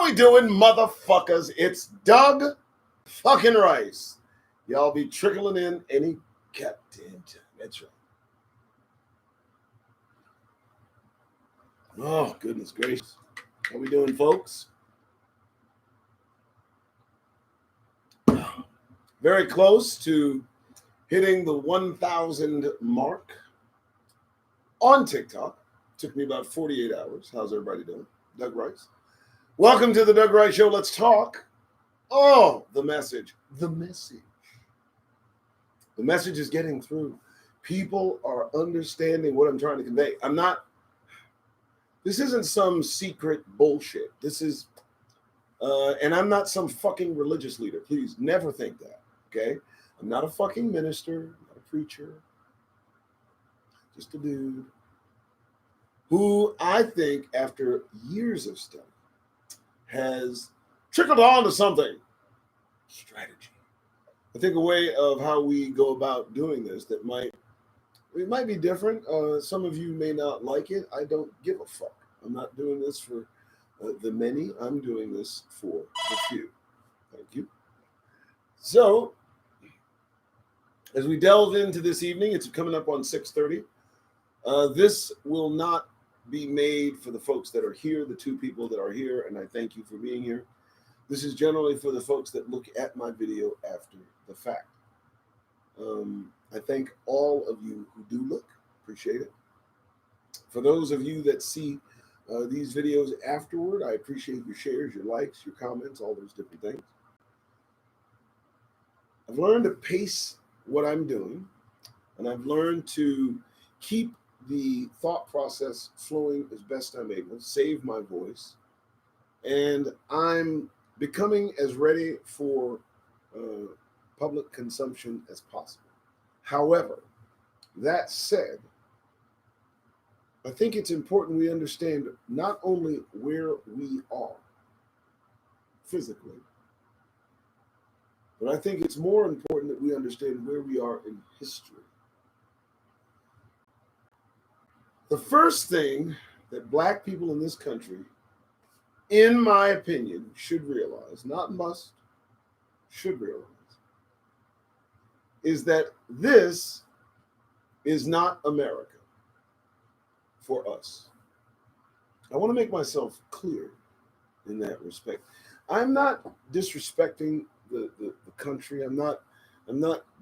we doing, motherfuckers? It's Doug fucking Rice. Y'all be trickling in any goddamn time. That's right. Oh, goodness gracious. How we doing, folks? Very close to hitting the 1,000 mark on TikTok. Took me about 48 hours. How's everybody doing? Doug Rice. Welcome to the Doug Rice Show. Let's talk. Oh, the message. The message. The message is getting through. People are understanding what I'm trying to convey. This isn't some secret bullshit. This is, and I'm not some fucking religious leader. Please never think that, okay? I'm not a fucking minister, not a preacher, just a dude who I think after years of study has trickled on to something. Strategy. I think a way of how we go about doing this that might be different. Some of you may not like it. I don't give a fuck. I'm not doing this for the many. I'm doing this for the few. Thank you. So, as we delve into this evening, it's coming up on 6:30. This will not be made for the folks that are here, the two people that are here, and I thank you for being here. This is generally for the folks that look at my video after the fact. I thank all of you who do look. Appreciate it. For those of you that see these videos afterward, I appreciate your shares, your likes, your comments, all those different things. I've learned to pace what I'm doing, and I've learned to keep the thought process flowing as best I'm able, save my voice, and I'm becoming as ready for public consumption as possible. However, that said, I think it's important we understand not only where we are physically, but I think it's more important that we understand where we are in history. The first thing that Black people in this country, in my opinion, should realize, not must, should realize, is that this is not America for us. I want to make myself clear in that respect. I'm not disrespecting the country. I'm not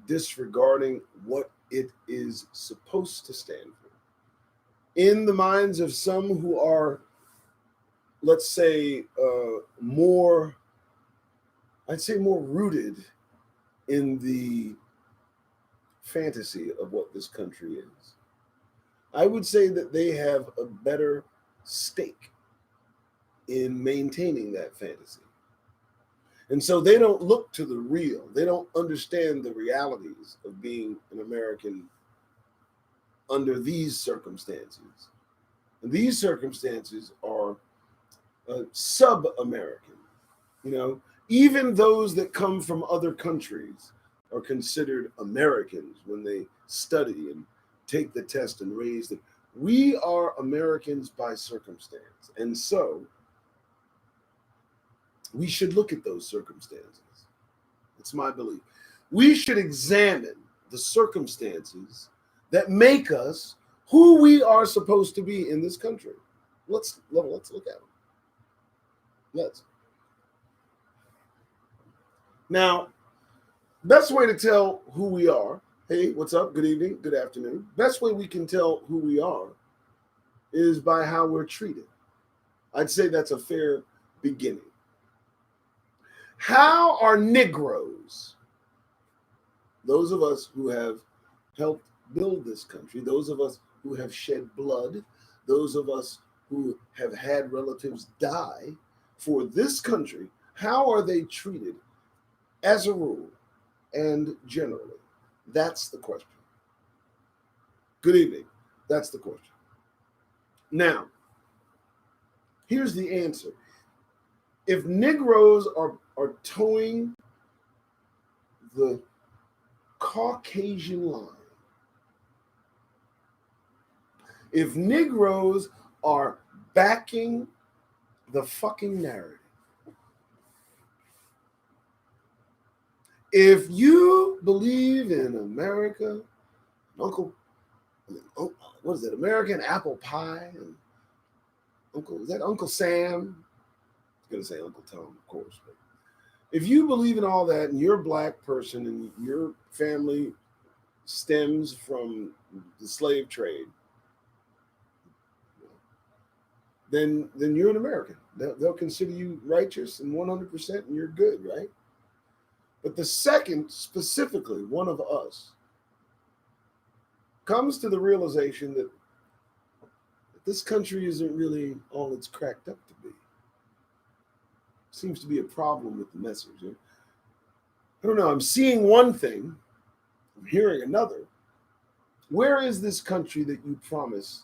disregarding what it is supposed to stand for. In the minds of some who are, let's say, more rooted in the fantasy of what this country is, I would say that they have a better stake in maintaining that fantasy. And so they don't look to the real. They don't understand the realities of being an American under these circumstances. And these circumstances are sub-American. You know, even those that come from other countries are considered Americans when they study and take the test and raise them. We are Americans by circumstance. And so we should look at those circumstances. It's my belief. We should examine the circumstances that make us who we are supposed to be in this country. Let's look at them. Let's. Now, best way to tell who we are, hey, what's up? Good evening, good afternoon. Best way we can tell who we are is by how we're treated. I'd say that's a fair beginning. How are Negroes, those of us who have helped build this country, those of us who have shed blood, those of us who have had relatives die for this country, how are they treated as a rule and generally? That's the question. Good evening. That's the question. Now, here's the answer. If Negroes are towing the Caucasian line, if Negroes are backing the fucking narrative, If you believe in America, Uncle, what is it? American apple pie and is that Uncle Sam? I was gonna say Uncle Tom, of course. But if you believe in all that and you're a black person and your family stems from the slave trade, then you're an American. They'll consider you righteous and 100%, and you're good, right? But the second, specifically, one of us comes to the realization that this country isn't really all it's cracked up to be. Seems to be a problem with the message. I don't know. I'm seeing one thing, I'm hearing another. Where is this country that you promise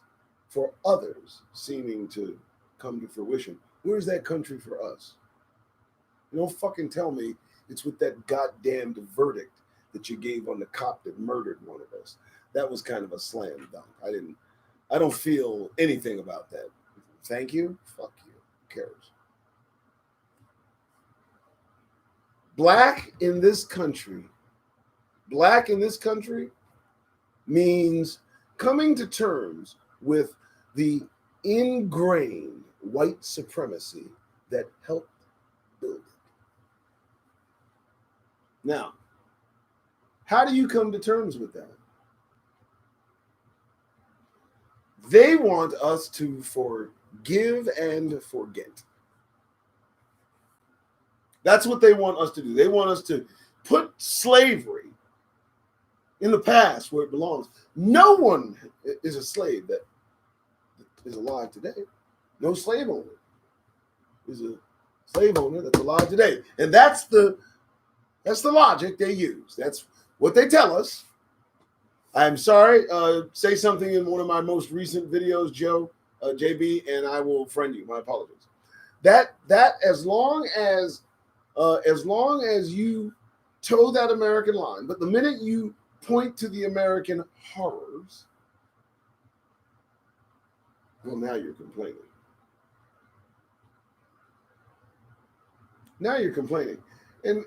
for others seeming to come to fruition? Where's that country for us? You don't fucking tell me it's with that goddamned verdict that you gave on the cop that murdered one of us. That was kind of a slam dunk. I don't feel anything about that. Thank you. Fuck you. Who cares? Black in this country means coming to terms with the ingrained white supremacy that helped build it. Now, how do you come to terms with that? They want us to forgive and forget. That's what they want us to do. They want us to put slavery in the past where it belongs. No one is a slave that is alive today. No slave owner is a slave owner that's alive today. And that's the logic they use. That's what they tell us. I'm sorry. Say something in one of my most recent videos, Joe, JB, and I will friend you. My apologies. That as long as you toe that American line, but the minute you point to the American horrors, well, now you're complaining. Now you're complaining. And,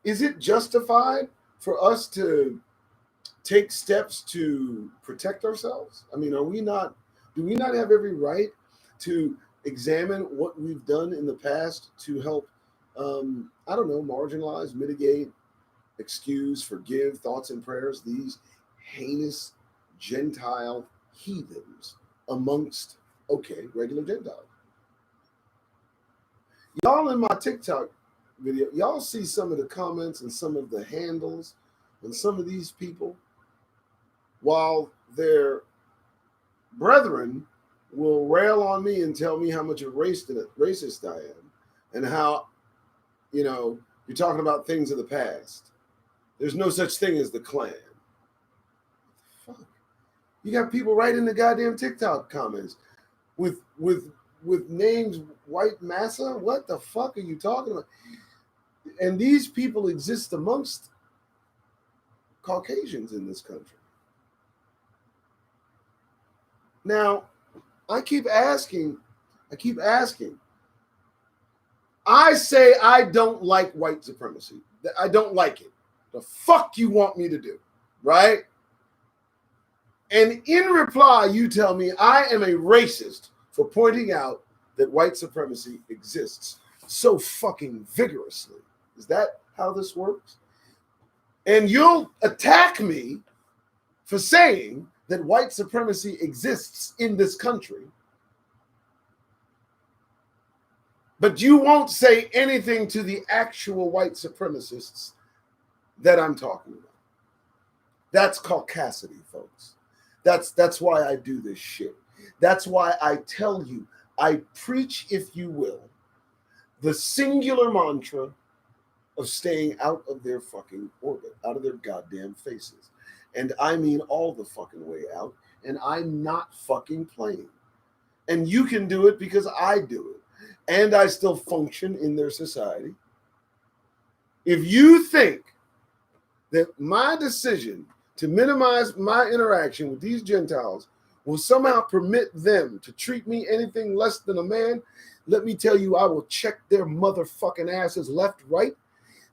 is it justified for us to take steps to protect ourselves? I mean, do we not have every right to examine what we've done in the past to help, marginalize, mitigate, excuse, forgive, thoughts and prayers, these heinous Gentile heathens amongst, regular Gentiles? Y'all in my TikTok video, y'all see some of the comments and some of the handles and some of these people, while their brethren will rail on me and tell me how much of a racist I am and how, you're talking about things of the past. There's no such thing as the Klan. Fuck. You got people right in the goddamn TikTok comments with names White Massa. What the fuck are you talking about? And these people exist amongst Caucasians in this country. Now, I keep asking. I say I don't like white supremacy. I don't like it. The fuck you want me to do, right? And in reply, you tell me I am a racist for pointing out that white supremacy exists so fucking vigorously. Is that how this works? And you'll attack me for saying that white supremacy exists in this country, but you won't say anything to the actual white supremacists that I'm talking about. That's caucasity, folks. That's why I do this shit. That's why I tell you, I preach, if you will, the singular mantra of staying out of their fucking orbit, out of their goddamn faces. And I mean all the fucking way out, and I'm not fucking playing. And you can do it because I do it. And I still function in their society. If you think that my decision to minimize my interaction with these Gentiles will somehow permit them to treat me anything less than a man, let me tell you, I will check their motherfucking asses left, right,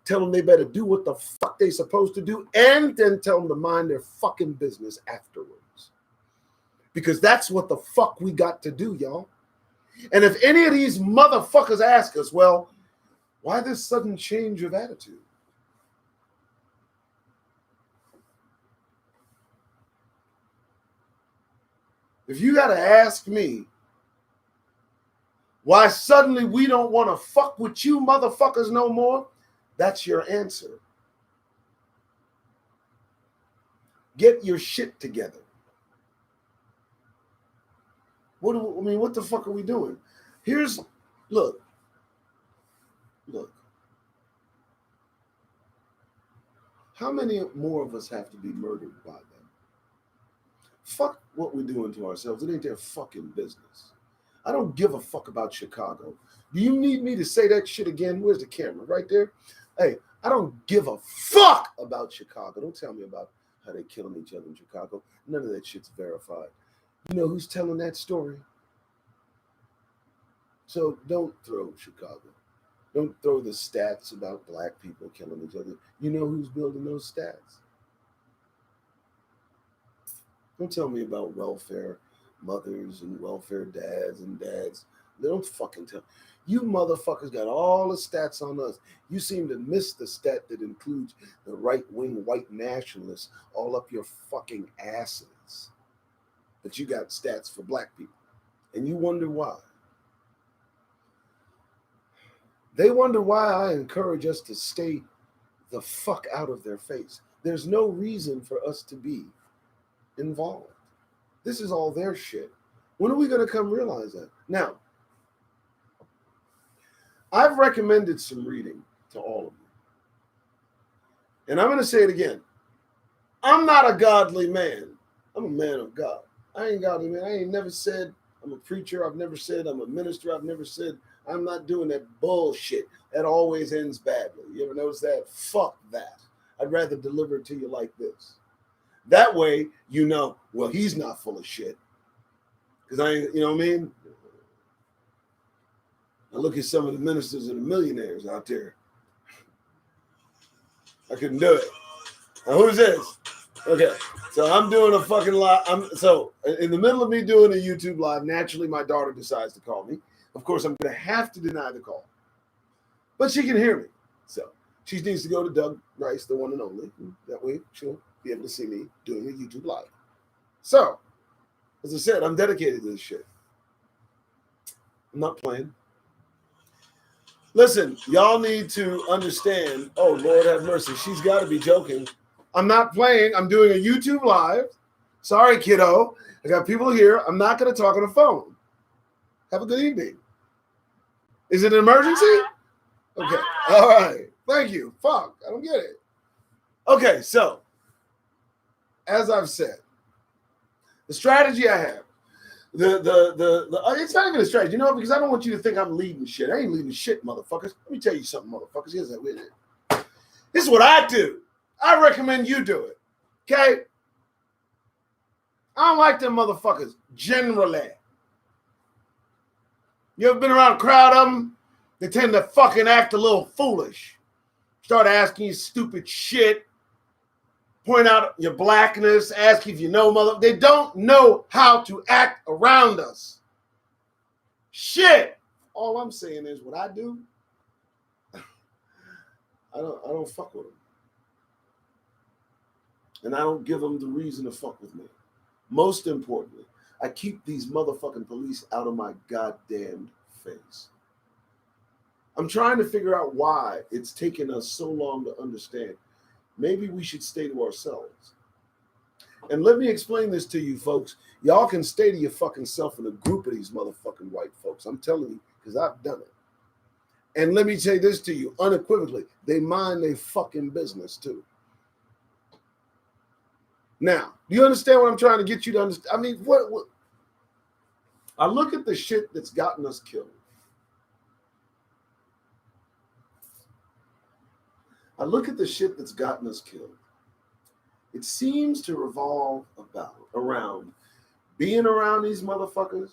tell them they better do what the fuck they supposed to do, and then tell them to mind their fucking business afterwards. Because that's what the fuck we got to do, y'all. And if any of these motherfuckers ask us, well, why this sudden change of attitude? If you got to ask me why suddenly we don't want to fuck with you motherfuckers no more, that's your answer. Get your shit together. What the fuck are we doing? Look. How many more of us have to be murdered by them? Fuck what we're doing to ourselves. It ain't their fucking business. I don't give a fuck about Chicago. Do you need me to say that shit again? Where's the camera? Right there? Hey, I don't give a fuck about Chicago. Don't tell me about how they killing each other in Chicago. None of that shit's verified. You know who's telling that story? So don't throw Chicago. Don't throw the stats about black people killing each other. You know who's building those stats? Don't tell me about welfare mothers and welfare dads and dads. They don't fucking tell. You motherfuckers got all the stats on us. You seem to miss the stat that includes the right-wing white nationalists all up your fucking asses. But you got stats for black people. And you wonder why. They wonder why I encourage us to stay the fuck out of their face. There's no reason for us to be involved. This is all their shit. When are we going to come realize that? Now, I've recommended some reading to all of you. And I'm going to say it again. I'm not a godly man. I'm a man of God. I ain't godly man. I ain't never said I'm a preacher. I've never said I'm a minister. I've never said I'm not doing that bullshit. That always ends badly. You ever notice that? Fuck that. I'd rather deliver it to you like this. That way, you know, well, he's not full of shit. Because I ain't, you know what I mean? I look at some of the ministers and the millionaires out there. I couldn't do it. Now, who's this? Okay, so I'm doing a fucking live. So in the middle of me doing a YouTube live, naturally my daughter decides to call me. Of course, I'm going to have to deny the call. But she can hear me. So she needs to go to Doug Rice, the one and only. That way she'll be able to see me doing a YouTube live. So, as I said, I'm dedicated to this shit. I'm not playing. Listen, y'all need to understand. Oh, Lord have mercy. She's got to be joking. I'm not playing. I'm doing a YouTube live. Sorry, kiddo. I got people here. I'm not going to talk on the phone. Have a good evening. Is it an emergency? Okay. All right. Thank you. Fuck. I don't get it. Okay. So, as I've said, the strategy I have, it's not even a strategy, you know, because I don't want you to think I'm leading shit. I ain't leading shit, motherfuckers. Let me tell you something, motherfuckers. Here's that with it. This is what I do. I recommend you do it. Okay? I don't like them motherfuckers generally. You ever been around a crowd of them? They tend to fucking act a little foolish. Start asking you stupid shit. Point out your blackness. Ask if you know They don't know how to act around us. Shit. All I'm saying is what I do. I don't fuck with them. And I don't give them the reason to fuck with me. Most importantly, I keep these motherfucking police out of my goddamn face. I'm trying to figure out why it's taken us so long to understand. Maybe we should stay to ourselves. And let me explain this to you, folks. Y'all can stay to your fucking self in a group of these motherfucking white folks. I'm telling you, because I've done it. And let me say this to you unequivocally. They mind their fucking business, too. Now, do you understand what I'm trying to get you to understand? I mean, what? I look at the shit that's gotten us killed. I look at the shit that's gotten us killed. It seems to revolve around being around these motherfuckers,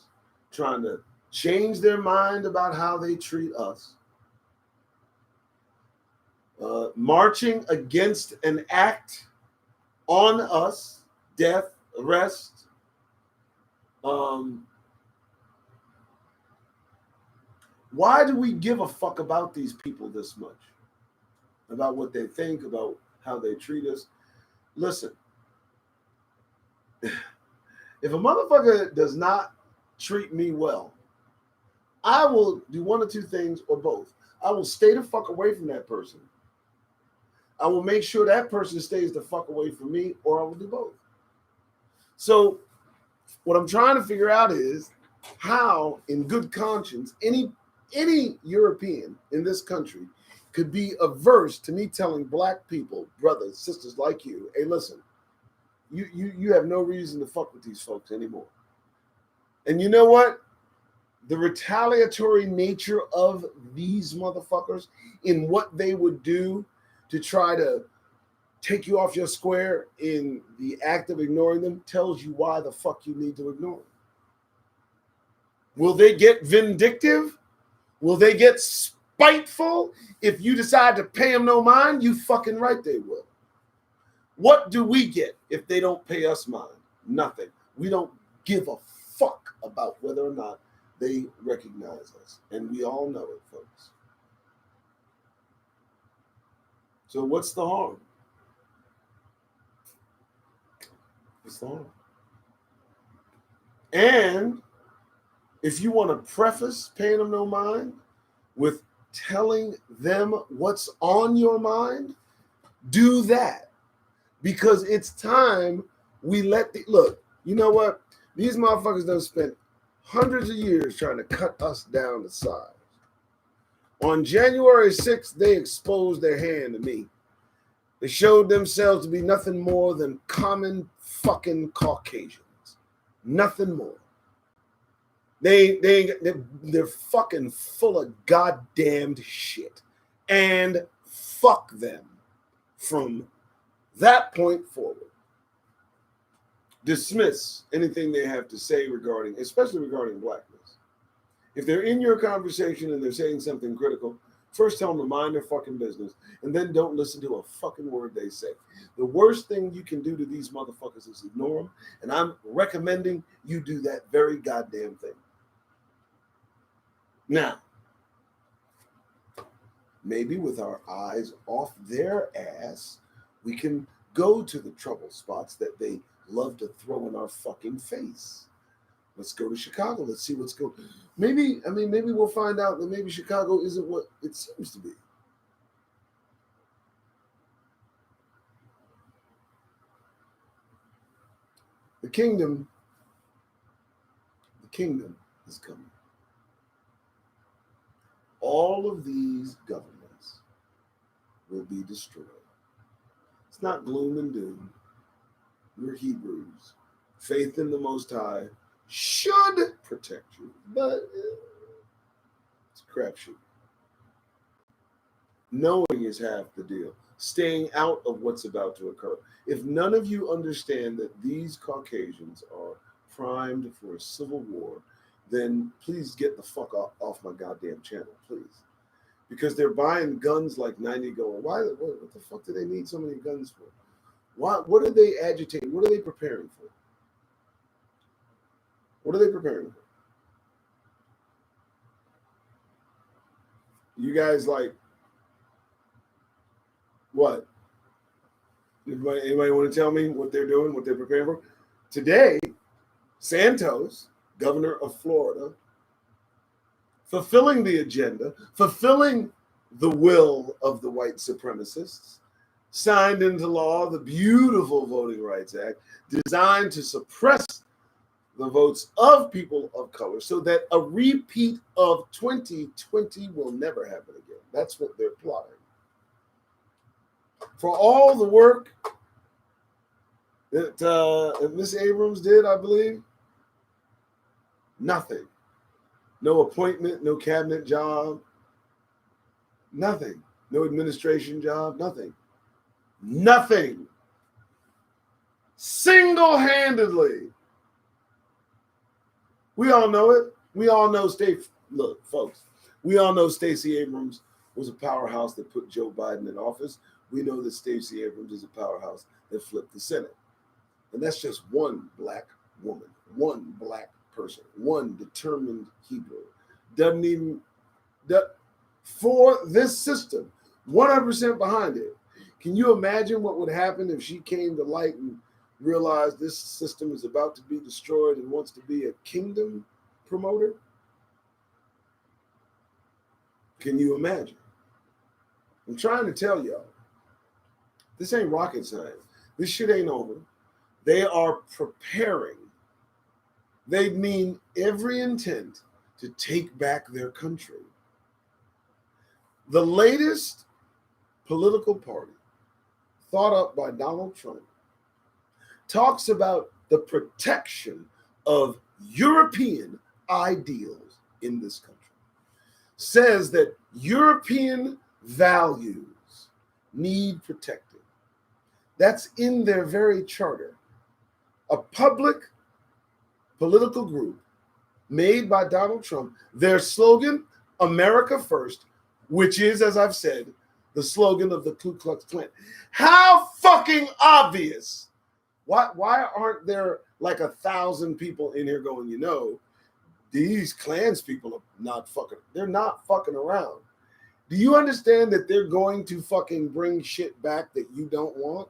trying to change their mind about how they treat us, marching against an act on us, death, arrest. Why do we give a fuck about these people this much? About what they think, about how they treat us? Listen, if a motherfucker does not treat me well, I will do one of two things or both. I will stay the fuck away from that person. I will make sure that person stays the fuck away from me, or I will do both. So what I'm trying to figure out is how, in good conscience, any European in this country could be averse to me telling black people, brothers, sisters like you, hey, listen, you have no reason to fuck with these folks anymore. And you know what? The retaliatory nature of these motherfuckers in what they would do to try to take you off your square in the act of ignoring them tells you why the fuck you need to ignore them. Will they get vindictive? Will they get spiteful if you decide to pay them no mind? You fucking right they will. What do we get if they don't pay us mind? Nothing. We don't give a fuck about whether or not they recognize us. And we all know it, folks. So what's the harm? What's the harm? And if you want to preface paying them no mind with telling them what's on your mind, do that. Because it's time we let look, you know what? These motherfuckers done spent hundreds of years trying to cut us down to size. On January 6th, they exposed their hand to me. They showed themselves to be nothing more than common fucking Caucasians. Nothing more. They're fucking full of goddamned shit. And fuck them from that point forward. Dismiss anything they have to say regarding, especially regarding blackness. If they're in your conversation and they're saying something critical, first tell them to mind their fucking business, and then don't listen to a fucking word they say. The worst thing you can do to these motherfuckers is ignore them, and I'm recommending you do that very goddamn thing. Now, maybe with our eyes off their ass, we can go to the trouble spots that they love to throw in our fucking face. Let's go to Chicago. Let's see what's going. Maybe we'll find out that maybe Chicago isn't what it seems to be. The kingdom is coming. All of these governments will be destroyed. It's not gloom and doom. We're Hebrews. Faith in the Most High should protect you, but it's a crapshoot. Knowing is half the deal. Staying out of what's about to occur. If none of you understand that these Caucasians are primed for a civil war, then please get the fuck off my goddamn channel, please. Because they're buying guns like 90 going. Why? What the fuck do they need so many guns for? What are they agitating? What are they preparing for? What are they preparing for? You guys like what? Anybody want to tell me what they're doing, what they're preparing for? Today, Santos, governor of Florida, fulfilling the agenda, fulfilling the will of the white supremacists, signed into law the beautiful Voting Rights Act designed to suppress the votes of people of color so that a repeat of 2020 will never happen again. That's what they're plotting. For all the work that Ms. Abrams did, I believe, nothing. No appointment, no cabinet job, nothing. No administration job, nothing. Nothing. Single-handedly. We all know it. We all know, look, folks, we all know Stacey Abrams was a powerhouse that put Joe Biden in office. We know that Stacey Abrams is a powerhouse that flipped the Senate. And that's just one black woman, one black person, one determined Hebrew. Doesn't even, for this system, 100% behind it. Can you imagine what would happen if she came to light and realized this system is about to be destroyed and wants to be a kingdom promoter? Can you imagine? I'm trying to tell y'all, this ain't rocket science. This shit ain't over. They are preparing. They mean every intent to take back their country. The latest political party thought up by Donald Trump talks about the protection of European ideals in this country. Says that European values need protecting. That's in their very charter. A public political group made by Donald Trump, their slogan, America First, which is, as I've said, the slogan of the Ku Klux Klan. How fucking obvious. Why aren't there like 1,000 people in here going, these Klans people are not fucking, they're not fucking around. Do you understand that they're going to fucking bring shit back that you don't want?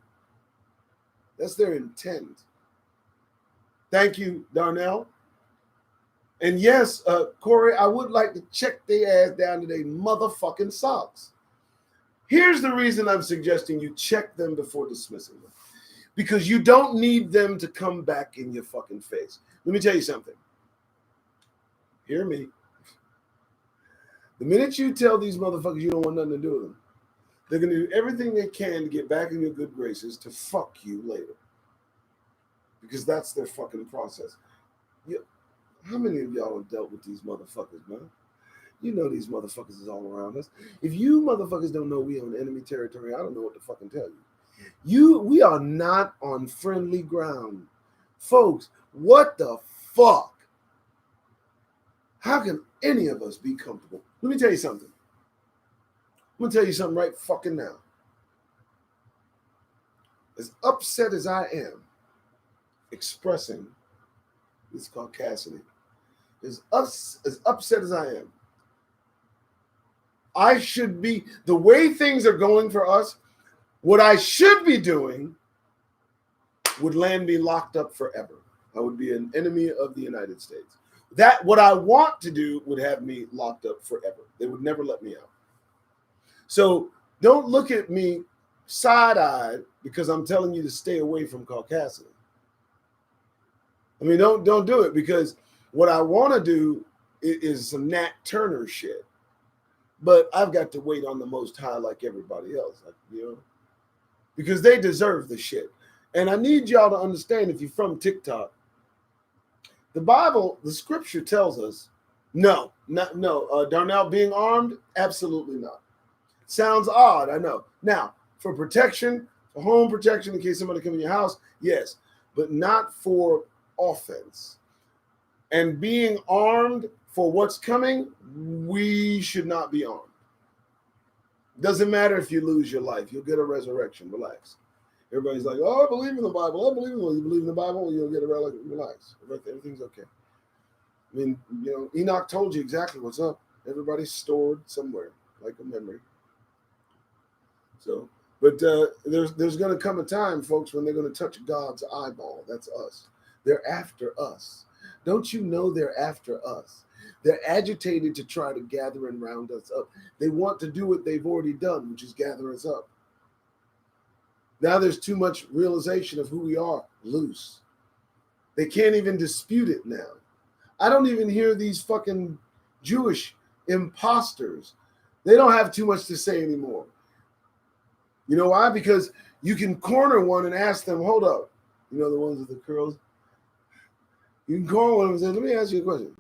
That's their intent. Thank you, Darnell. And yes, Corey, I would like to check their ass down to their motherfucking socks. Here's the reason I'm suggesting you check them before dismissing them. Because you don't need them to come back in your fucking face. Let me tell you something. Hear me. The minute you tell these motherfuckers you don't want nothing to do with them, they're going to do everything they can to get back in your good graces to fuck you later. Because that's their fucking process. How many of y'all have dealt with these motherfuckers, man? You know these motherfuckers is all around us. If you motherfuckers don't know we on enemy territory, I don't know what to fucking tell you. We are not on friendly ground. Folks, what the fuck? How can any of us be comfortable? Let me tell you something. I'm going to tell you something right fucking now. As upset as I am expressing this caucasity, as upset as I am, I should be, the way things are going for us, what I should be doing would land me locked up forever. I would be an enemy of the United States. That, what I want to do would have me locked up forever. They would never let me out. So don't look at me side-eyed because I'm telling you to stay away from caucasity. I mean, don't do it, because what I want to do is some Nat Turner shit. But I've got to wait on the Most High like everybody else, because they deserve the shit. And I need y'all to understand, if you're from TikTok, the Bible, the scripture tells us, no, Darnell being armed, absolutely not. Sounds odd, I know. Now, for protection, for home protection, in case somebody comes in your house, yes, but not for offense. And being armed for what's coming, we should not be armed. Doesn't matter if you lose your life, you'll get a resurrection. Relax. Everybody's like, oh, I believe in the Bible. I believe in the Bible. You believe in the Bible, you'll get a relax. Everything's okay. I mean, Enoch told you exactly what's up. Everybody's stored somewhere, like a memory. So, but there's going to come a time, folks, when they're going to touch God's eyeball. That's us. They're after us. Don't you know they're after us? They're agitated to try to gather and round us up. They want to do what they've already done, which is gather us up. Now there's too much realization of who we are loose. They can't even dispute it now. I don't even hear these fucking Jewish imposters. They don't have too much to say anymore. You know why? Because you can corner one and ask them, hold up. The ones with the curls. You can corner one and say, let me ask you a question.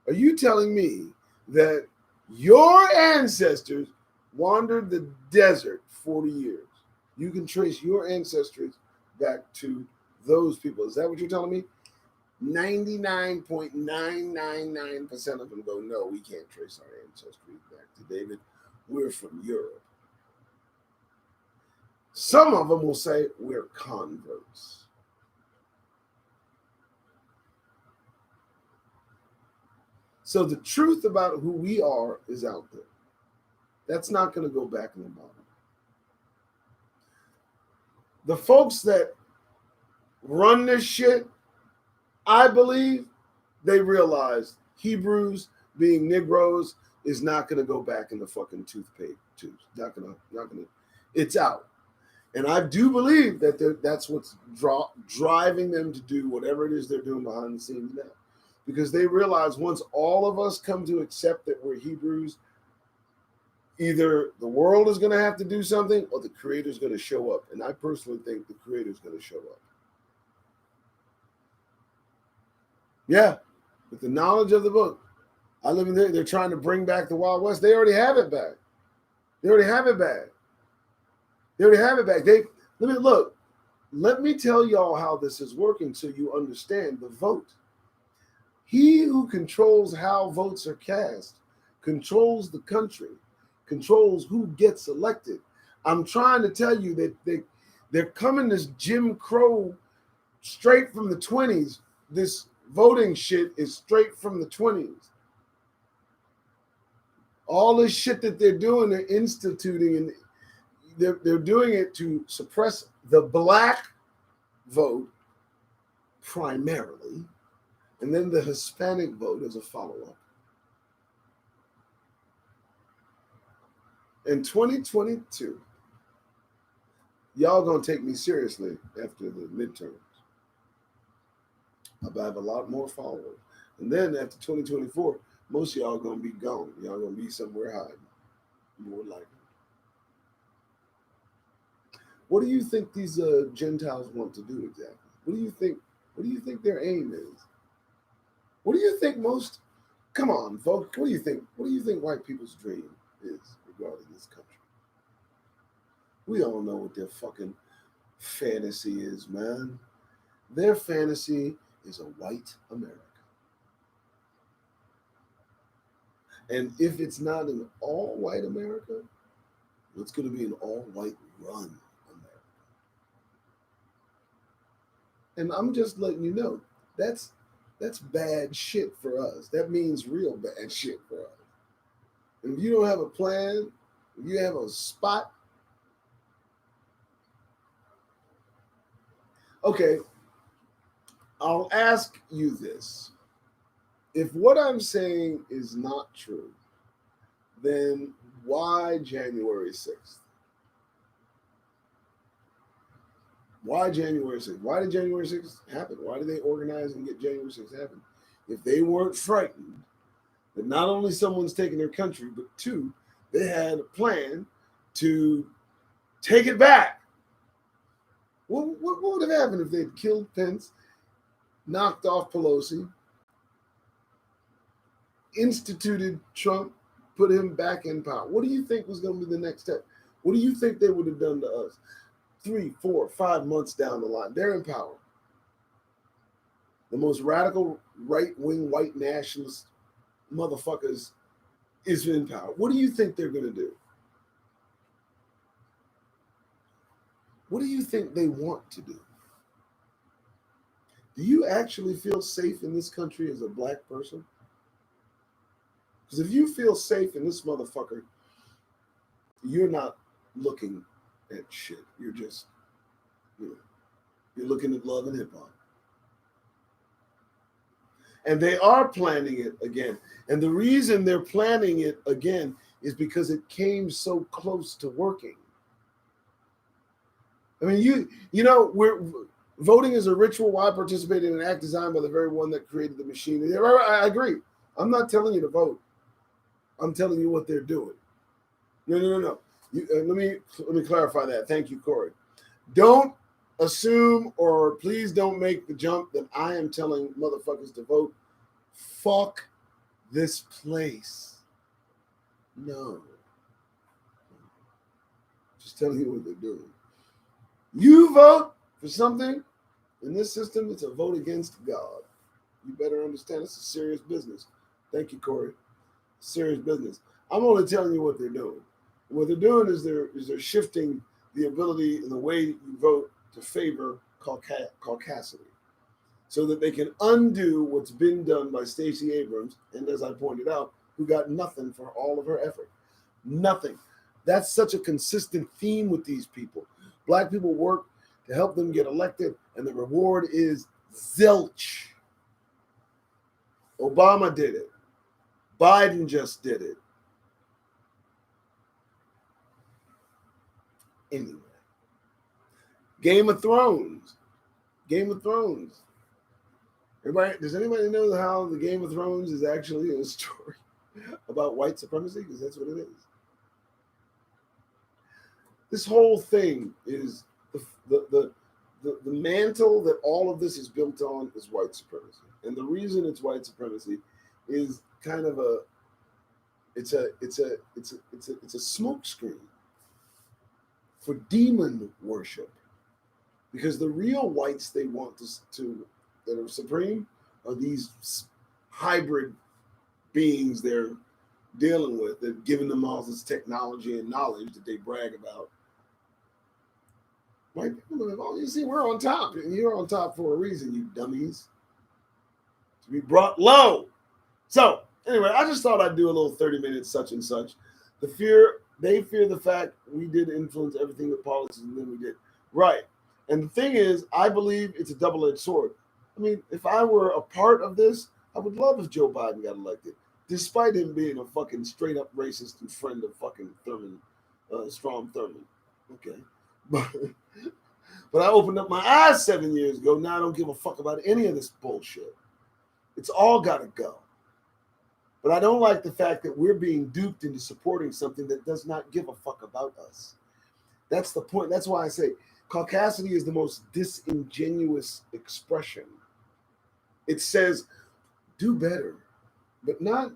Are you telling me that your ancestors wandered the desert 40 years? You can trace your ancestors back to those people. Is that what you're telling me? 99.999% of them go, no, we can't trace our ancestry back to David. We're from Europe. Some of them will say we're converts. So the truth about who we are is out there. That's not going to go back in the bottom. The folks that run this shit, I believe they realize Hebrews being Negroes is not going to go back in the fucking toothpaste tube. Not gonna. It's out. And I do believe that that's what's driving them to do whatever it is they're doing behind the scenes now. Because they realize once all of us come to accept that we're Hebrews, either the world is going to have to do something or the Creator is going to show up. And I personally think the Creator is going to show up. Yeah, with the knowledge of the book. I live in there. They're trying to bring back the Wild West. They already have it back. Let me tell y'all how this is working so you understand the vote. He who controls how votes are cast controls the country, controls who gets elected. I'm trying to tell you that they're coming this Jim Crow straight from the 20s. This voting shit is straight from the 20s. All this shit that they're doing, they're instituting, and they're doing it to suppress the black vote primarily, and then the Hispanic vote as a follow-up. In 2022, y'all gonna take me seriously after the midterms. I'll have a lot more followers. And then after 2024, most of y'all gonna be gone. Y'all gonna be somewhere hiding, more likely. What do you think these Gentiles want to do exactly? What do you think their aim is? What do you think most? Come on, folks. What do you think? What do you think white people's dream is regarding this country? We all know what their fucking fantasy is, man. Their fantasy is a white America. And if it's not an all-white America, it's going to be an all-white run America. And I'm just letting you know, that's bad shit for us. That means real bad shit for us. And if you don't have a plan, if you have a spot, okay, I'll ask you this. If what I'm saying is not true, then why January 6th? Why January 6th? Why did January 6th happen? Why did they organize and get January 6th happen? If they weren't frightened that not only someone's taking their country, but two, they had a plan to take it back. What would have happened if they'd killed Pence, knocked off Pelosi, instituted Trump, put him back in power? What do you think was going to be the next step? What do you think they would have done to us 3, 4, 5 months down the line? They're in power. The most radical right-wing white nationalist motherfuckers is in power. What do you think they're going to do? What do you think they want to do? Do you actually feel safe in this country as a black person? Because if you feel safe in this motherfucker, you're not looking at shit. You're just, you're looking at love and hip hop. And they are planning it again. And the reason they're planning it again is because it came so close to working. I mean, voting is a ritual. Why participate in an act designed by the very one that created the machine? I agree. I'm not telling you to vote. I'm telling you what they're doing. No. Let me clarify that. Thank you, Corey. Don't assume, or please don't make the jump that I am telling motherfuckers to vote. Fuck this place. No. Just telling you what they're doing. You vote for something in this system, it's a vote against God. You better understand it's a serious business. Thank you, Corey. Serious business. I'm only telling you what they're doing. What they're doing is they're shifting the ability and the way you vote to favor caucasity, so that they can undo what's been done by Stacey Abrams, and as I pointed out, who got nothing for all of her effort. Nothing. That's such a consistent theme with these people. Black people work to help them get elected, and the reward is zilch. Obama did it. Biden just did it. Anyway. Game of Thrones. Game of Thrones. Everybody, does anybody know how the Game of Thrones is actually a story about white supremacy? Because that's what it is. This whole thing is the mantle that all of this is built on is white supremacy. And the reason it's white supremacy is kind of a smoke screen for demon worship. Because the real whites they want to that are supreme are these hybrid beings they're dealing with. They're giving them all this technology and knowledge that they brag about. White people are, oh, you see, we're on top. And you're on top for a reason, you dummies. To be brought low. So, anyway, I just thought I'd do a little 30-minute such and such. They fear the fact we did influence everything with politics, and then we did. Right. And the thing is, I believe it's a double-edged sword. I mean, if I were a part of this, I would love if Joe Biden got elected, despite him being a fucking straight-up racist and friend of fucking Strom Thurmond. Okay. But I opened up my eyes 7 years ago. Now I don't give a fuck about any of this bullshit. It's all got to go. But I don't like the fact that we're being duped into supporting something that does not give a fuck about us. That's the point. That's why I say caucasity is the most disingenuous expression. It says, do better, but not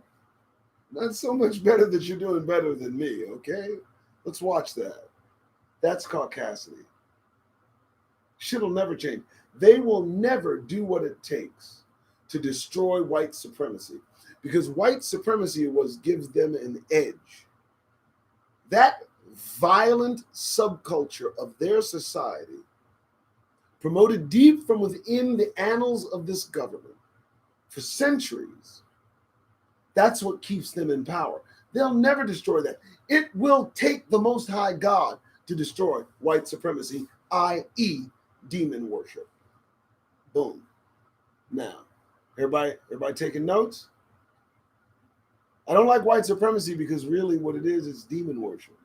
so much better that you're doing better than me, okay? Let's watch that. That's caucasity. Shit'll never change. They will never do what it takes to destroy white supremacy, because white supremacy gives them an edge. That violent subculture of their society, promoted deep from within the annals of this government for centuries, that's what keeps them in power. They'll never destroy that. It will take the Most High God to destroy white supremacy, i.e., demon worship. Boom. Now, everybody taking notes? I don't like white supremacy because really what it is demon worship.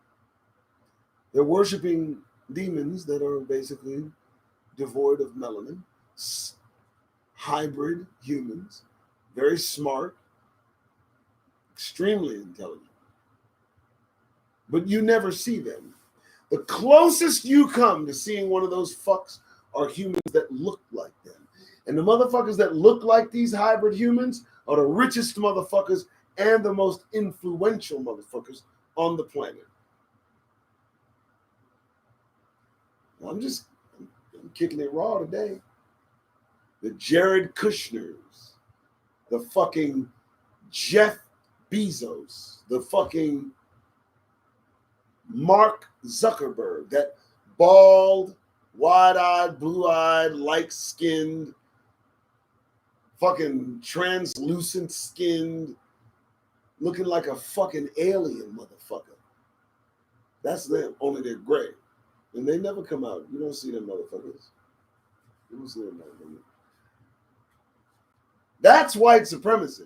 They're worshiping demons that are basically devoid of melanin, hybrid humans, very smart, extremely intelligent. But you never see them. The closest you come to seeing one of those fucks are humans that look like them. And the motherfuckers that look like these hybrid humans are the richest motherfuckers and the most influential motherfuckers on the planet. I'm kicking it raw today. The Jared Kushners, the fucking Jeff Bezos, the fucking Mark Zuckerberg, that bald, wide-eyed, blue-eyed, light-skinned, fucking translucent skinned, looking like a fucking alien motherfucker. That's them, only they're gray. And they never come out. You don't see them motherfuckers. You don't see them motherfuckers. That's white supremacy.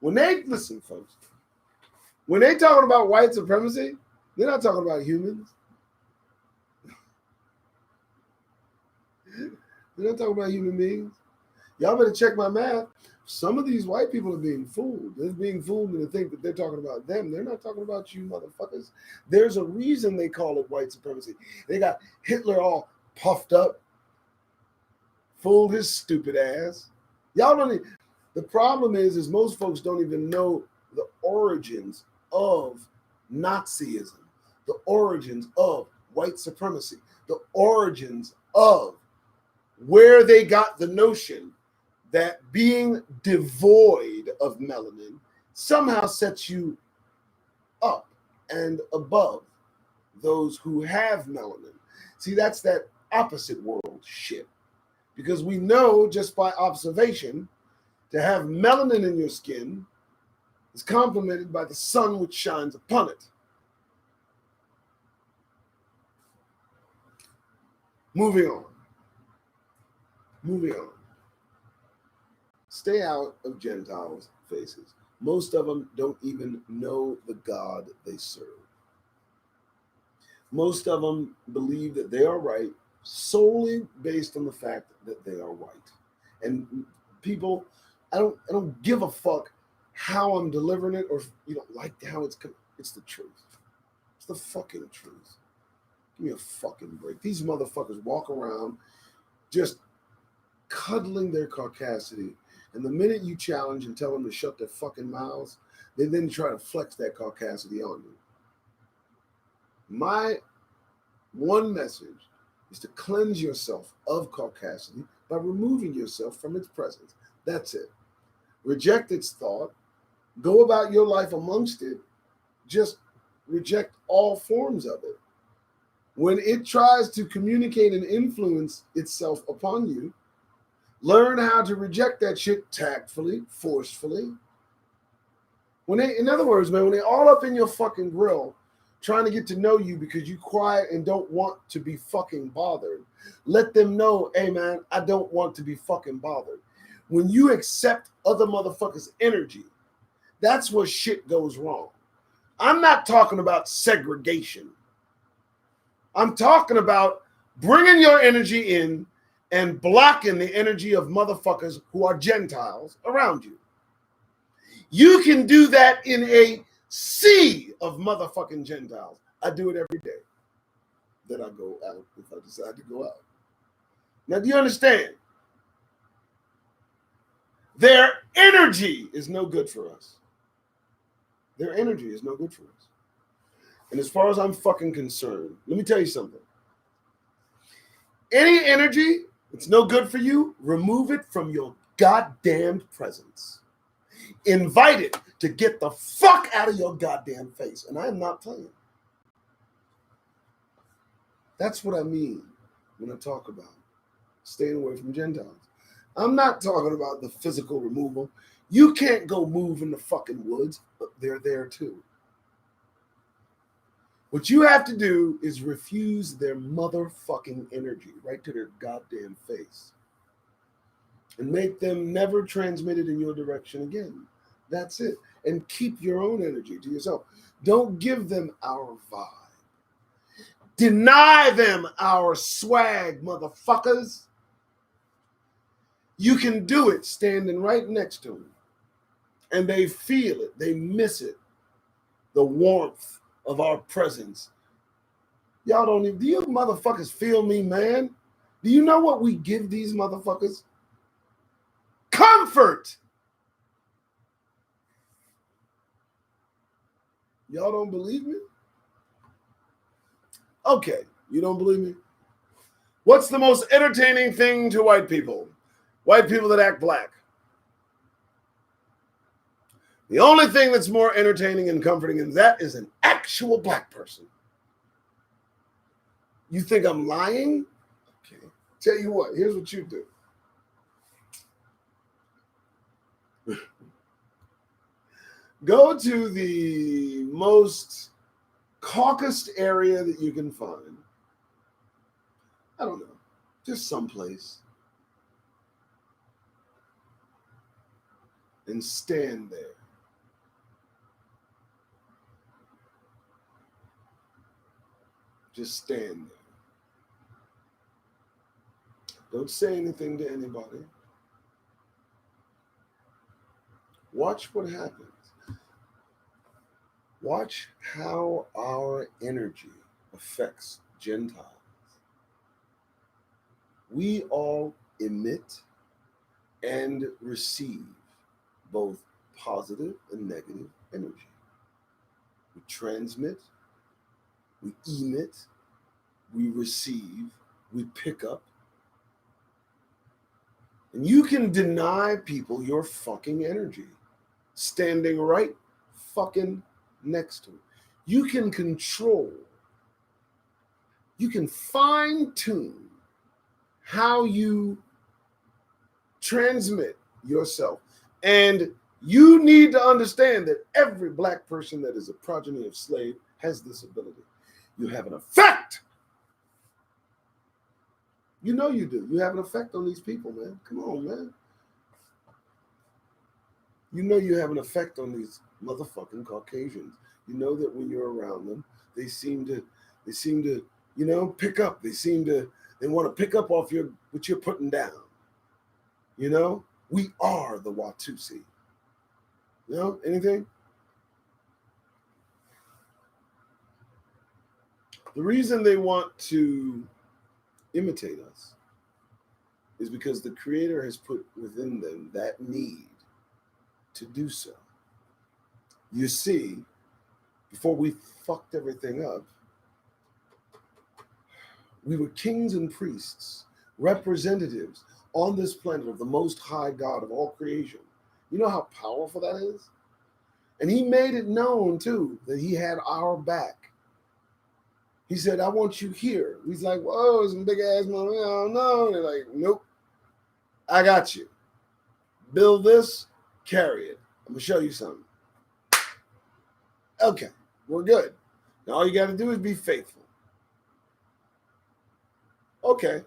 Listen, folks, when they talking about white supremacy, they're not talking about humans. They're not talking about human beings. Y'all better check my math. Some of these white people are being fooled. They're being fooled into think that they're talking about them. They're not talking about you motherfuckers. There's a reason they call it white supremacy. They got Hitler all puffed up, fooled his stupid ass. Y'all don't. The problem is most folks don't even know the origins of Nazism, the origins of white supremacy, the origins of where they got the notion that being devoid of melanin somehow sets you up and above those who have melanin. See, that's that opposite world shit. Because we know just by observation, to have melanin in your skin is complemented by the sun which shines upon it. Moving on. Stay out of Gentiles' faces. Most of them don't even know the God they serve. Most of them believe that they are right solely based on the fact that they are white. And people, I don't give a fuck how I'm delivering it, or if you don't like how it's the truth. It's the fucking truth. Give me a fucking break. These motherfuckers walk around just cuddling their caucasity, and the minute you challenge and tell them to shut their fucking mouths, they then try to flex that caucasity on you. My one message is to cleanse yourself of caucasity by removing yourself from its presence. That's it. Reject its thought. Go about your life amongst it. Just reject all forms of it. When it tries to communicate and influence itself upon you, learn how to reject that shit tactfully, forcefully. In other words, man, when they're all up in your fucking grill trying to get to know you because you quiet and don't want to be fucking bothered, let them know, hey man, I don't want to be fucking bothered. When you accept other motherfuckers' energy, that's where shit goes wrong. I'm not talking about segregation. I'm talking about bringing your energy in and blocking the energy of motherfuckers who are Gentiles around you. You can do that in a sea of motherfucking Gentiles. I do it every day that I go out if I decide to go out. Now, do you understand? Their energy is no good for us. Their energy is no good for us. And as far as I'm fucking concerned, let me tell you something. Any energy that's no good for you, remove it from your goddamn presence. Invite it to get the fuck out of your goddamn face. And I am not playing. That's what I mean when I talk about staying away from Gentiles. I'm not talking about the physical removal. You can't go move in the fucking woods, but they're there too. What you have to do is refuse their motherfucking energy right to their goddamn face and make them never transmit it in your direction again. That's it. And keep your own energy to yourself. Don't give them our vibe. Deny them our swag, motherfuckers. You can do it standing right next to them. And they feel it. They miss it. The warmth of our presence. Y'all don't even, do you motherfuckers feel me, man? Do you know what we give these motherfuckers? Comfort. Y'all don't believe me? Okay, you don't believe me? What's the most entertaining thing to white people? White people that act black. The only thing that's more entertaining and comforting than that is an actual black person. You think I'm lying? Okay. Tell you what, here's what you do. Go to the most caucused area that you can find. I don't know, just someplace. And stand there. Just stand there. Don't say anything to anybody. Watch what happens. Watch how our energy affects Gentiles. We all emit and receive both positive and negative energy. We transmit, we emit, we receive, we pick up. And you can deny people your fucking energy, standing right fucking next to it. You can control, you can fine tune how you transmit yourself. And you need to understand that every black person that is a progeny of slave has this ability. You have an effect. You know you do. You have an effect on these people, man. Come on, man. You know you have an effect on these motherfucking Caucasians. You know that when you're around them, they seem to, you know, pick up. They want to pick up off what you're putting down. You know, we are the Watusi. You know, anything? The reason they want to imitate us is because the Creator has put within them that need to do so. You see, before we fucked everything up, we were kings and priests, representatives on this planet of the Most High God of all creation. You know how powerful that is? And he made it known, too, that he had our back. He said, I want you here. He's like, whoa, some big ass mother. I don't know. And they're like, nope, I got you. Build this, carry it. I'm going to show you something. Okay, we're good. Now all you got to do is be faithful. Okay.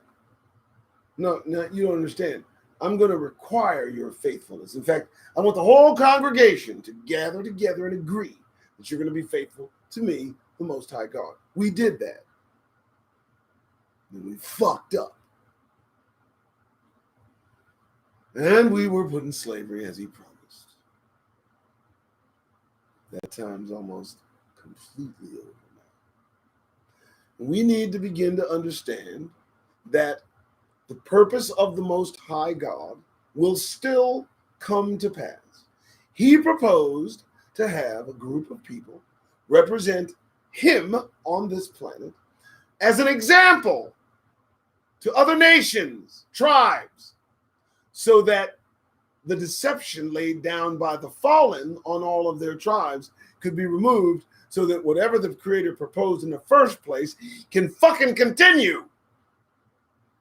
No, you don't understand. I'm going to require your faithfulness. In fact, I want the whole congregation to gather together and agree that you're going to be faithful to me, the Most High God. We did that. And we fucked up. And we were put in slavery as he promised. That time's almost completely over now. We need to begin to understand that the purpose of the Most High God will still come to pass. He proposed to have a group of people represent him on this planet as an example to other nations, tribes, so that the deception laid down by the fallen on all of their tribes could be removed, so that whatever the Creator proposed in the first place can fucking continue.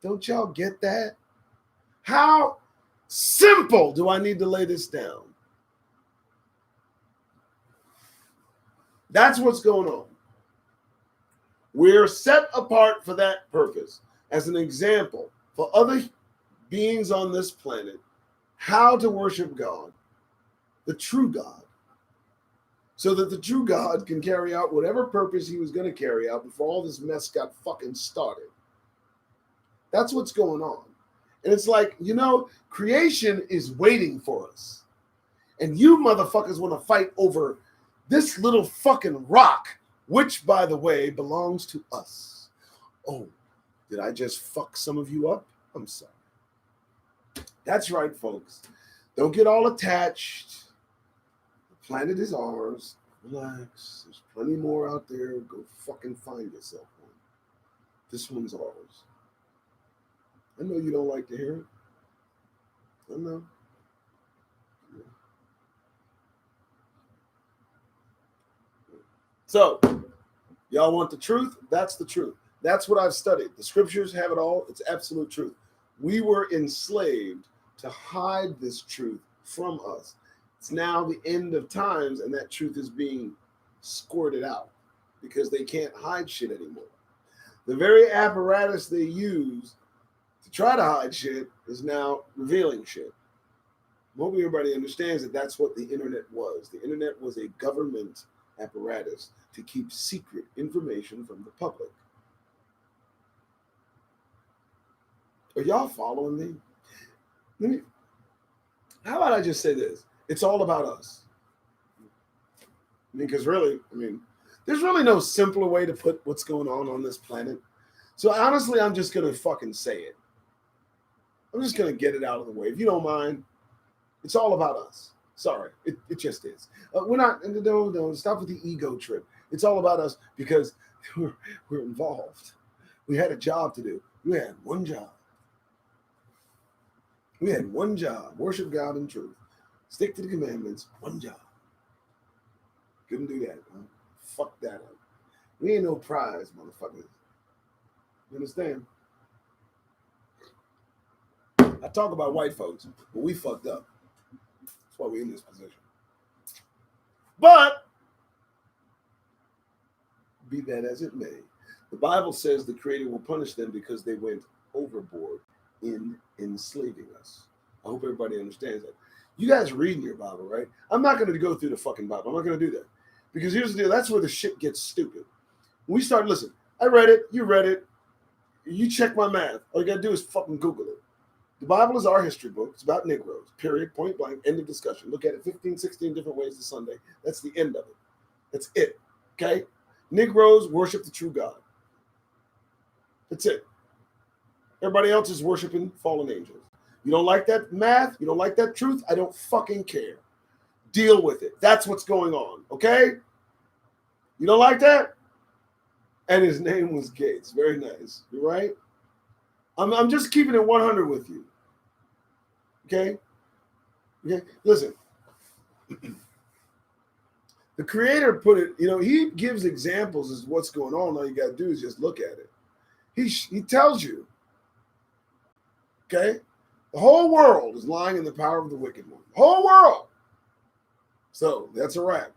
Don't y'all get that? How simple do I need to lay this down? That's what's going on. We're set apart for that purpose as an example for other beings on this planet how to worship God, the true God, so that the true God can carry out whatever purpose he was going to carry out before all this mess got fucking started. That's what's going on. And it's like, you know, creation is waiting for us. And you motherfuckers want to fight over this little fucking rock, which, by the way, belongs to us. Oh, did I just fuck some of you up? I'm sorry. That's right, folks. Don't get all attached. The planet is ours. Relax. There's plenty more out there. Go fucking find yourself one. This one's ours. I know you don't like to hear it. I know. Yeah. So, y'all want the truth? That's the truth. That's what I've studied. The scriptures have it all. It's absolute truth. We were enslaved to hide this truth from us. It's now the end of times, and that truth is being squirted out because they can't hide shit anymore. The very apparatus they use to try to hide shit is now revealing shit. I hope everybody understands that that's what the internet was. The internet was a government apparatus to keep secret information from the public. Are y'all following me? How about I just say this? It's all about us. I mean, because really, there's really no simpler way to put what's going on this planet. So honestly, I'm just going to fucking say it. I'm just going to get it out of the way. If you don't mind, it's all about us. Sorry, it just is. We're not, no, stop with the ego trip. It's all about us because we're involved. We had a job to do. We had one job. We had one job: worship God in truth, stick to the commandments. One job. Couldn't do that. Huh? Fuck that up. We ain't no prize, motherfuckers. You understand? I talk about white folks, but we fucked up. That's why we're in this position. But be that as it may, the Bible says the Creator will punish them because they went overboard in enslaving us. I hope everybody understands that. You guys reading your Bible, right? I'm not going to go through the fucking Bible. I'm not going to do that. Because here's the deal. That's where the shit gets stupid. When we start, listen, I read it. You read it. You check my math. All you got to do is fucking Google it. The Bible is our history book. It's about Negroes, period, point blank, end of discussion. Look at it 15, 16 different ways to Sunday. That's the end of it. That's it, okay? Negroes worship the true God. That's it. Everybody else is worshiping fallen angels. You don't like that math? You don't like that truth? I don't fucking care. Deal with it. That's what's going on, okay? You don't like that? And his name was Gates. Very nice. You right? I'm just keeping it 100 with you. Okay? Okay? Listen. The Creator put it, he gives examples as what's going on. All you got to do is just look at it. He tells you. Okay? The whole world is lying in the power of the wicked one. The whole world. So that's a wrap.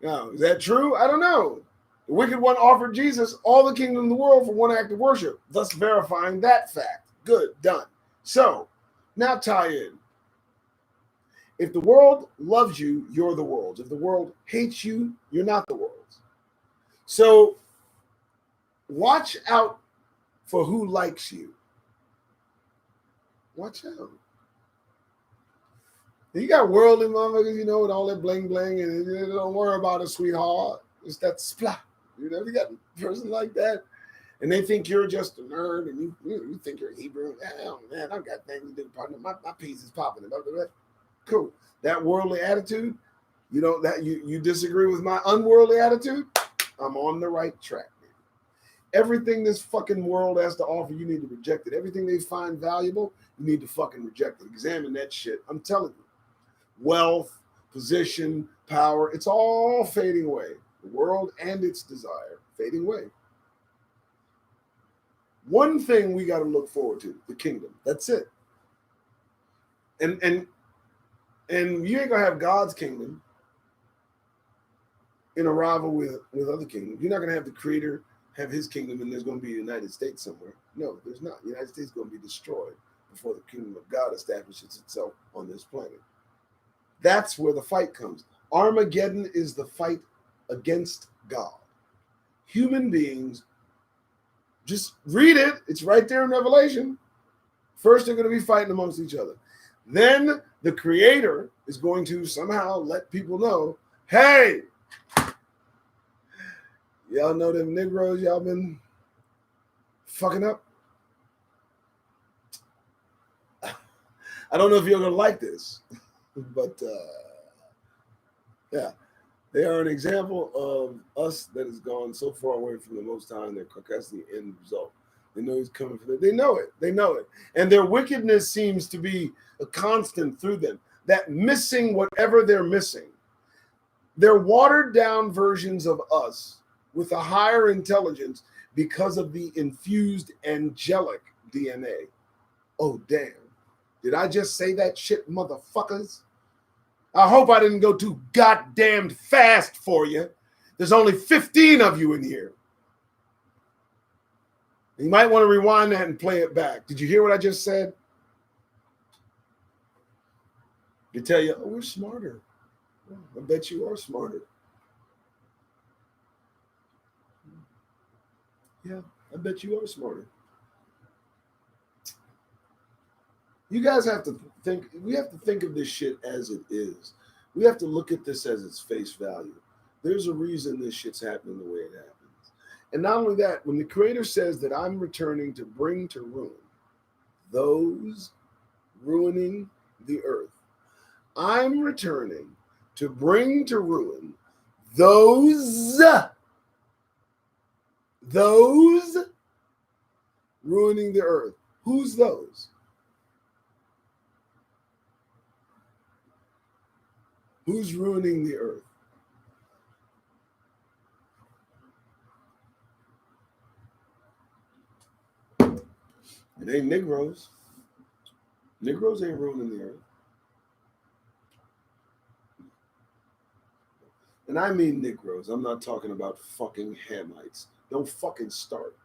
Now, is that true? I don't know. The wicked one offered Jesus all the kingdom of the world for one act of worship, thus verifying that fact. Good, done. So, now tie in. If the world loves you, you're the world's. If the world hates you, you're not the world's. So, watch out for who likes you. Watch out. You got worldly motherfuckers, with all that bling bling, and don't worry about it, sweetheart. It's that splat. You got a person like that, and they think you're just a nerd, and you think you're Hebrew. Oh, man, I've got things to do, partner. My piece is popping. Cool. That worldly attitude, you disagree with my unworldly attitude, I'm on the right track. Everything this fucking world has to offer, you need to reject it. Everything they find valuable, you need to fucking reject it. Examine that shit. I'm telling you. Wealth, position, power, it's all fading away. The world and its desire fading away. One thing we got to look forward to, the kingdom. That's it. And you ain't gonna have God's kingdom in a rival with other kingdoms. You're not gonna have the Creator have his kingdom and there's gonna be a United States somewhere. No, there's not. The United States is gonna be destroyed before the kingdom of God establishes itself on this planet. That's where the fight comes. Armageddon is the fight against God. Human beings, just read it. It's right there in Revelation. First, they're going to be fighting amongst each other. Then the Creator is going to somehow let people know, hey, y'all know them Negroes y'all been fucking up? I don't know if you're going to like this, but yeah. They are an example of us that has gone so far away from the Most High, and that's the end result. They know he's coming for them. They know it. They know it. And their wickedness seems to be a constant through them. That missing whatever they're missing. They're watered down versions of us with a higher intelligence because of the infused angelic DNA. Oh, damn. Did I just say that shit, motherfuckers? I hope I didn't go too goddamn fast for you. There's only 15 of you in here. You might want to rewind that and play it back. Did you hear what I just said? They tell you, oh, we're smarter. I bet you are smarter. Yeah, I bet you are smarter. You guys have to think, we have to think of this shit as it is. We have to look at this as its face value. There's a reason this shit's happening the way it happens. And not only that, when the Creator says that I'm returning to bring to ruin those ruining the earth, I'm returning to bring to ruin those ruining the earth. Who's those? Who's ruining the earth? It ain't Negroes. Negroes ain't ruining the earth. And I mean Negroes. I'm not talking about fucking Hamites. Don't fucking start.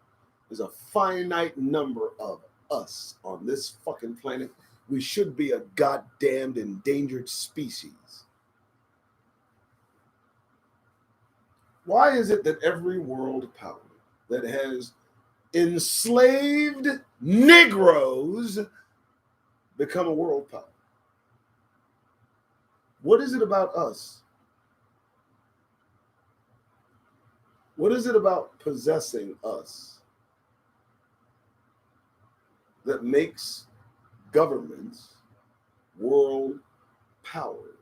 There's a finite number of us on this fucking planet. We should be a goddamned endangered species. Why is it that every world power that has enslaved Negroes become a world power? What is it about us? What is it about possessing us that makes governments world powers?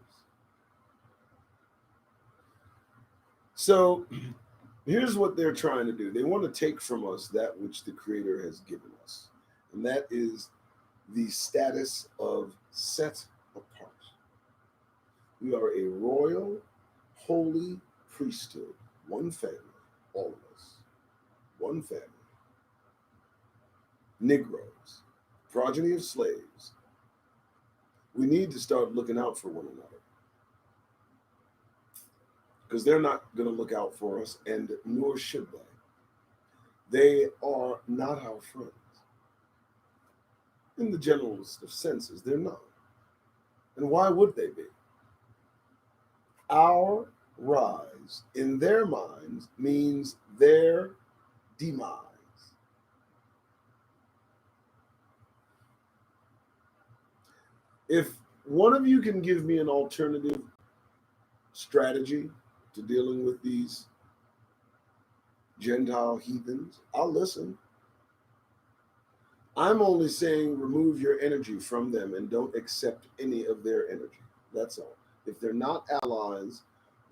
So here's what they're trying to do. They want to take from us that which the Creator has given us, and that is the status of set apart. We are a royal, holy priesthood, one family, all of us, one family. Negroes, progeny of slaves. We need to start looking out for one another, because they're not going to look out for us, and nor should they. They are not our friends. In the generalist of senses, they're not. And why would they be? Our rise in their minds means their demise. If one of you can give me an alternative strategy to dealing with these Gentile heathens, I'll listen. I'm only saying remove your energy from them and don't accept any of their energy. That's all. If they're not allies,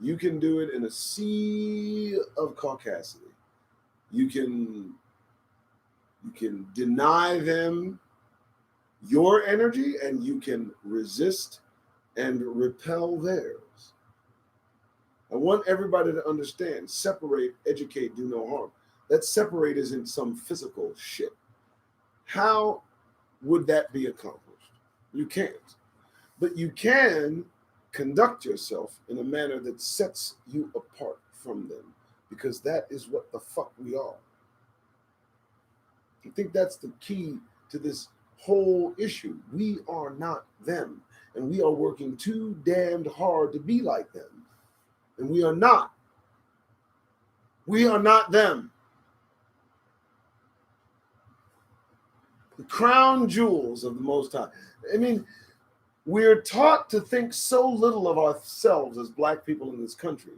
you can do it in a sea of caucasity. You can deny them your energy, and you can resist and repel theirs. I want everybody to understand, separate, educate, do no harm. That separate isn't some physical shit. How would that be accomplished? You can't. But you can conduct yourself in a manner that sets you apart from them, because that is what the fuck we are. I think that's the key to this whole issue. We are not them, and we are working too damned hard to be like them, and we are not. We are not them. The crown jewels of the Most High. I mean, we're taught to think so little of ourselves as Black people in this country.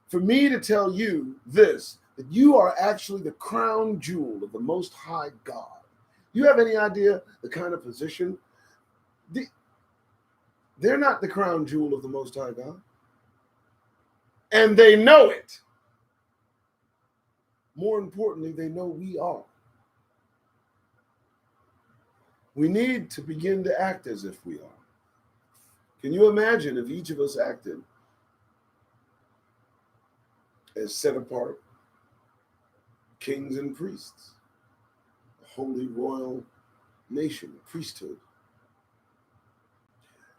For me to tell you this, that you are actually the crown jewel of the Most High God. You have any idea the kind of position? They're not the crown jewel of the Most High God. And they know it. More importantly, they know we are. We need to begin to act as if we are. Can you imagine if each of us acted as set apart kings and priests, a holy royal nation, priesthood?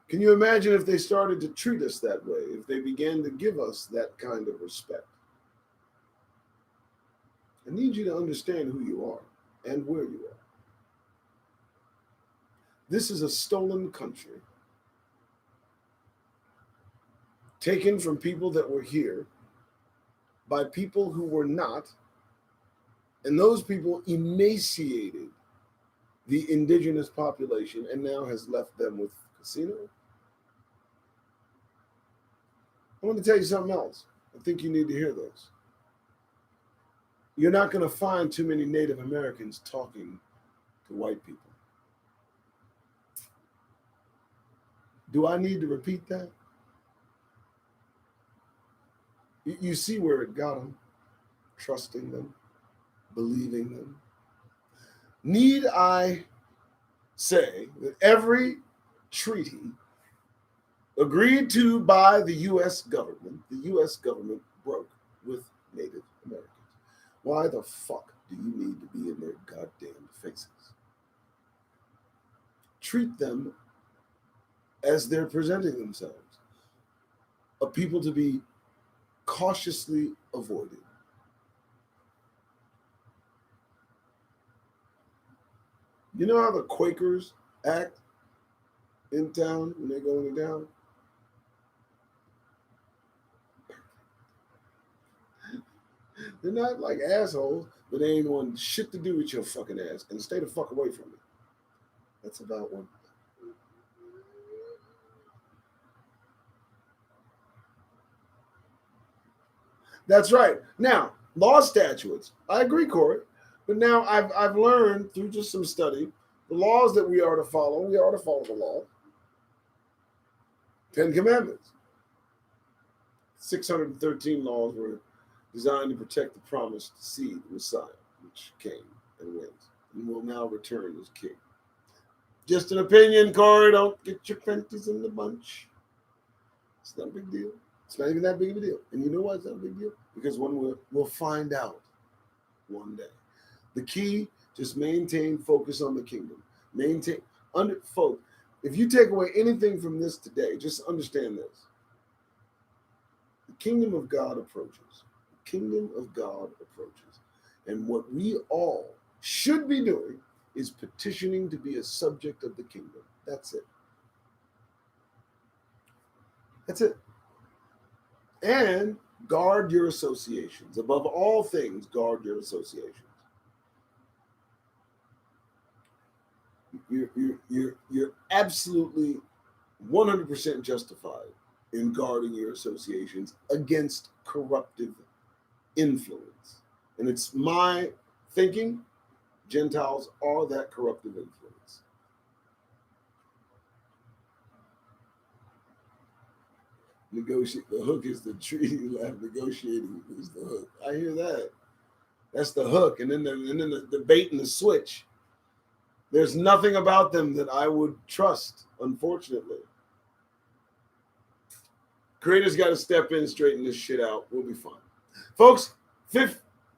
Can you imagine if they started to treat us that way, if they began to give us that kind of respect? I need you to understand who you are and where you are. This is a stolen country, taken from people that were here by people who were not, and those people emaciated the indigenous population and now has left them with casino. I want to tell you something else. I think you need to hear this. You're not going to find too many Native Americans talking to white people. Do I need to repeat that? You see where it got them, trusting them, believing them. Need I say that every treaty agreed to by the U.S. government. The U.S. government broke with Native Americans. Why the fuck do you need to be in their goddamn faces? Treat them as they're presenting themselves, a people to be cautiously avoided. You know how the Quakers act in town when they're going down? They're not like assholes, but they ain't want shit to do with your fucking ass, and stay the fuck away from it. That's about one. That's right. Now, law statutes. I agree, Corey. But now I've learned through just some study the laws that we are to follow. We are to follow the law. 10 Commandments. 613 laws were designed to protect the promised seed, the Messiah, which came and went and will now return as king. Just an opinion, Corey. Don't get your panties in the bunch. It's not a big deal. It's not even that big of a deal. And you know why it's not a big deal? Because we'll find out one day. The key, just maintain focus on the kingdom. Folks, if you take away anything from this today, just understand this. The kingdom of God approaches. The kingdom of God approaches. And what we all should be doing is petitioning to be a subject of the kingdom. That's it. That's it. And guard your associations. Above all things, guard your associations. You're absolutely 100% justified in guarding your associations against corruptive influence. And it's my thinking, Gentiles are that corruptive influence. Negotiate. The hook is the treaty left. Negotiating is the hook. I hear that. That's the hook. And then the bait and the switch. There's nothing about them that I would trust, unfortunately. Creator's got to step in, straighten this shit out. We'll be fine. Folks,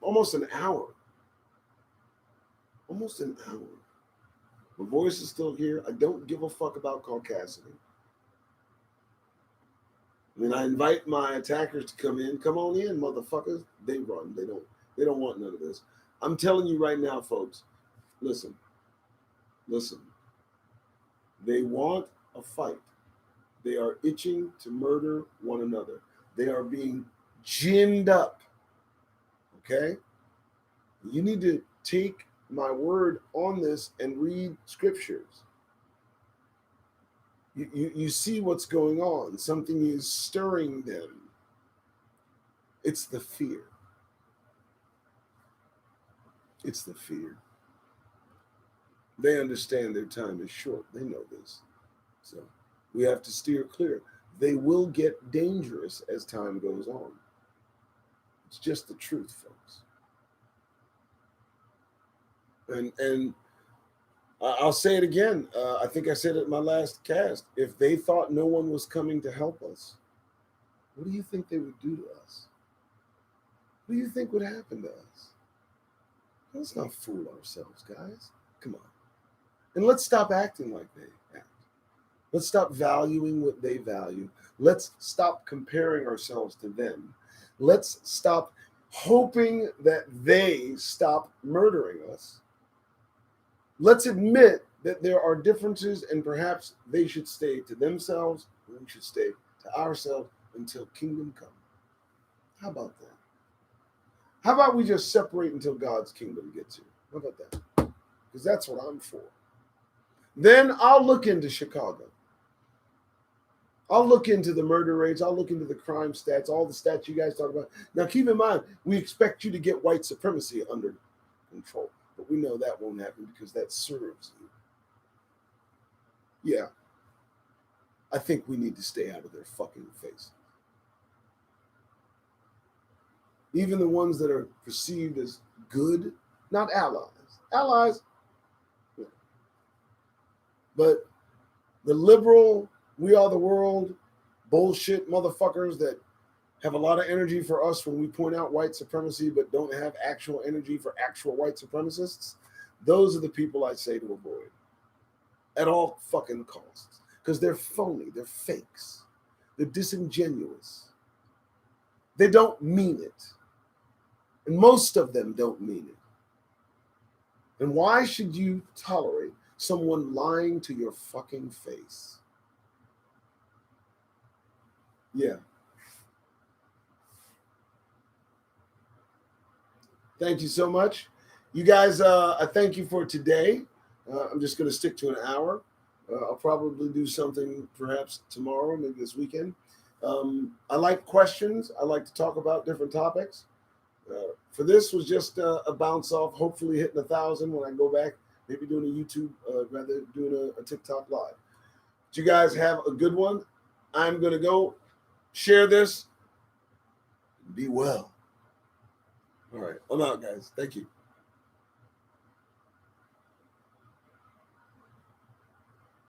almost an hour. Almost an hour. My voice is still here. I don't give a fuck about caucasity. When I invite my attackers to come in, come on in, motherfuckers. They run. They don't want none of this. I'm telling you right now, folks, listen. They want a fight. They are itching to murder one another. They are being ginned up. Okay? You need to take my word on this and read scriptures. You see what's going on. Something is stirring them. It's the fear. It's the fear. They understand their time is short. They know this. So we have to steer clear. They will get dangerous as time goes on. It's just the truth, folks. And I'll say it again. I think I said it in my last cast. If they thought no one was coming to help us, what do you think they would do to us? What do you think would happen to us? Let's not fool ourselves, guys. Come on. And let's stop acting like they act. Let's stop valuing what they value. Let's stop comparing ourselves to them. Let's stop hoping that they stop murdering us. Let's admit that there are differences and perhaps they should stay to themselves and we should stay to ourselves until kingdom come. How about that? How about we just separate until God's kingdom gets here? How about that? Because that's what I'm for. Then I'll look into Chicago. I'll look into the murder rates. I'll look into the crime stats, all the stats you guys talk about. Now, keep in mind, we expect you to get white supremacy under control. But we know that won't happen because that serves you. Yeah. I think we need to stay out of their fucking face. Even the ones that are perceived as good, not allies. Allies, but the liberal, we are the world, bullshit motherfuckers that have a lot of energy for us when we point out white supremacy, but don't have actual energy for actual white supremacists, those are the people I say to avoid at all fucking costs. Because they're phony, they're fakes, they're disingenuous. They don't mean it. And most of them don't mean it. And why should you tolerate someone lying to your fucking face? Yeah. Thank you so much. You guys, I thank you for today. I'm just going to stick to an hour. I'll probably do something perhaps tomorrow, maybe this weekend. I like questions. I like to talk about different topics. For this was just a bounce off, hopefully hitting 1,000 when I go back, maybe doing a YouTube, rather doing a TikTok live. But you guys have a good one. I'm going to go share this. Be well. All right. I'm out, guys. Thank you.